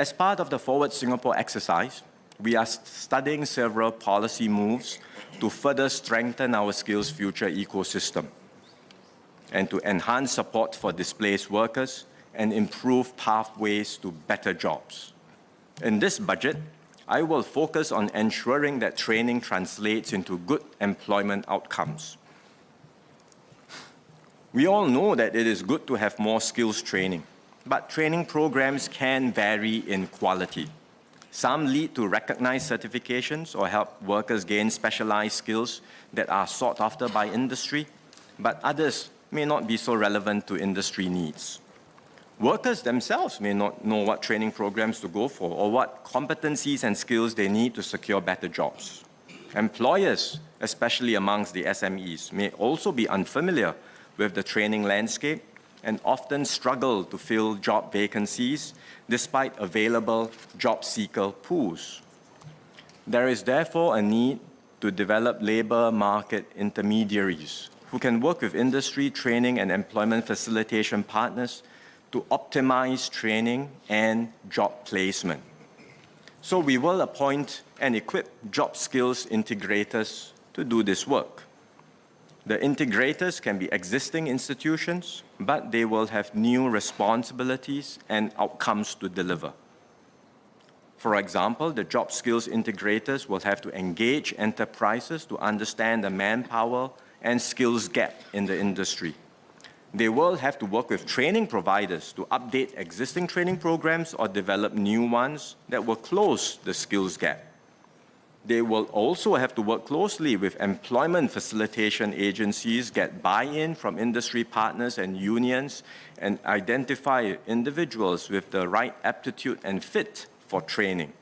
As part of the Forward Singapore exercise, we are studying several policy moves to further strengthen our skills future ecosystem and to enhance support for displaced workers and improve pathways to better jobs. In this budget, I will focus on ensuring that training translates into good employment outcomes. We all know that it is good to have more skills training, but training programs can vary in quality. Some lead to recognized certifications or help workers gain specialized skills that are sought after by industry, but others may not be so relevant to industry needs. Workers themselves may not know what training programs to go for or what competencies and skills they need to secure better jobs. Employers, especially amongst the SMEs, may also be unfamiliar with the training landscape and often struggle to fill job vacancies despite available job seeker pools. There is therefore a need to develop labor market intermediaries who can work with industry training and employment facilitation partners to optimize training and job placement. So we will appoint and equip job skills integrators to do this work. The integrators can be existing institutions, but they will have new responsibilities and outcomes to deliver. For example, the job skills integrators will have to engage enterprises to understand the manpower and skills gap in the industry. They will have to work with training providers to update existing training programs or develop new ones that will close the skills gap. They will also have to work closely with employment facilitation agencies, get buy-in from industry partners and unions, and identify individuals with the right aptitude and fit for training.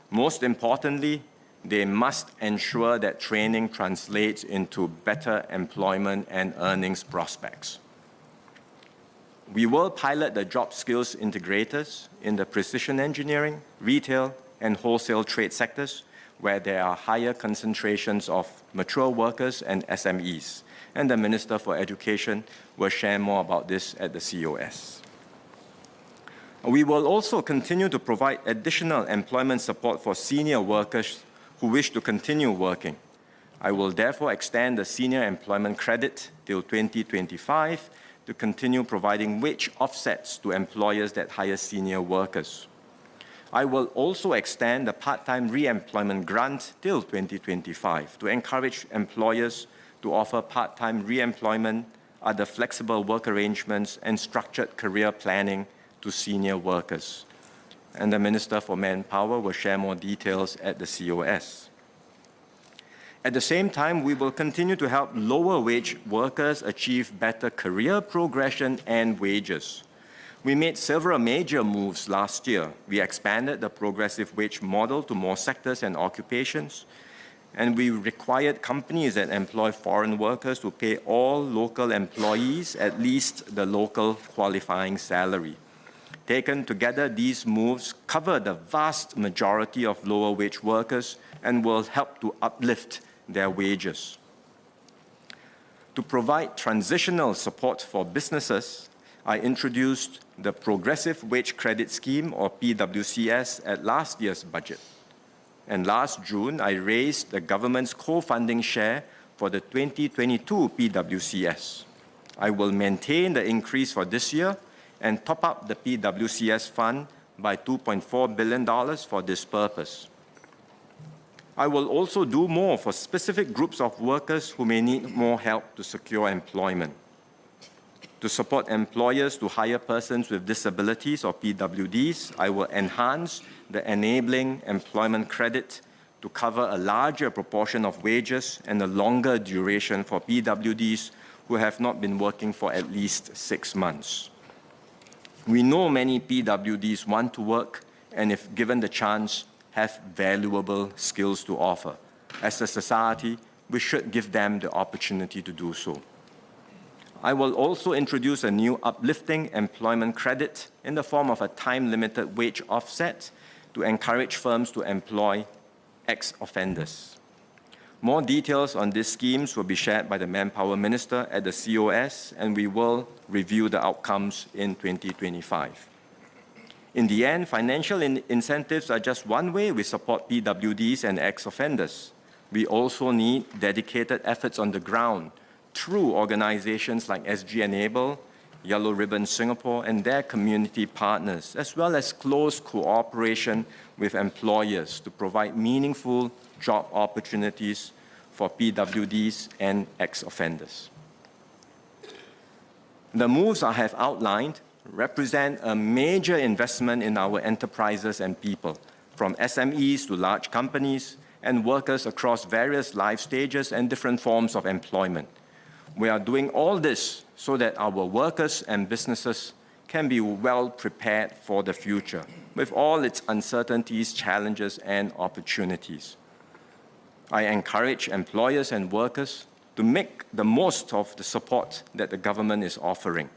Most importantly, they must ensure that training translates into better employment and earnings prospects. We will pilot the job skills integrators in the precision engineering, retail, and wholesale trade sectors where there are higher concentrations of mature workers and SMEs. And the Minister for Education will share more about this at the COS. We will also continue to provide additional employment support for senior workers who wish to continue working. I will therefore extend the Senior Employment Credit till 2025 to continue providing wage offsets to employers that hire senior workers. I will also extend the part-time re-employment grant till 2025 to encourage employers to offer part-time re-employment, other flexible work arrangements, and structured career planning to senior workers. And the Minister for Manpower will share more details at the COS. At the same time, we will continue to help lower wage workers achieve better career progression and wages. We made several major moves last year. We expanded the progressive wage model to more sectors and occupations, and we required companies that employ foreign workers to pay all local employees at least the local qualifying salary. Taken together, these moves cover the vast majority of lower wage workers and will help to uplift their wages. To provide transitional support for businesses, I introduced the Progressive Wage Credit Scheme, or PwCS, at last year's budget. And last June, I raised the government's co-funding share for the 2022 PwCS. I will maintain the increase for this year and top up the PwCS fund by $2.4 billion for this purpose. I will also do more for specific groups of workers who may need more help to secure employment. To support employers to hire persons with disabilities, or PwDs, I will enhance the Enabling Employment Credit to cover a larger proportion of wages and a longer duration for PwDs who have not been working for at least 6 months. We know many PwDs want to work and, if given the chance, have valuable skills to offer. As a society, we should give them the opportunity to do so. I will also introduce a new Uplifting Employment Credit in the form of a time-limited wage offset to encourage firms to employ ex-offenders. More details on these schemes will be shared by the Manpower Minister at the COS, and we will review the outcomes in 2025. In the end, financial incentives are just one way we support PwDs and ex-offenders. We also need dedicated efforts on the ground through organizations like SG Enable, Yellow Ribbon Singapore, and their community partners, as well as close cooperation with employers to provide meaningful job opportunities for PwDs and ex-offenders. The moves I have outlined represent a major investment in our enterprises and people, from SMEs to large companies and workers across various life stages and different forms of employment. We are doing all this so that our workers and businesses can be well prepared for the future, with all its uncertainties, challenges, and opportunities. I encourage employers and workers to make the most of the support that the government is offering.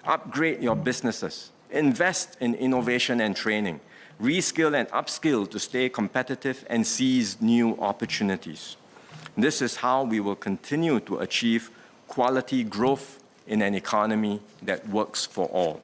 Upgrade your businesses, invest in innovation and training, reskill and upskill to stay competitive and seize new opportunities. This is how we will continue to achieve quality growth in an economy that works for all.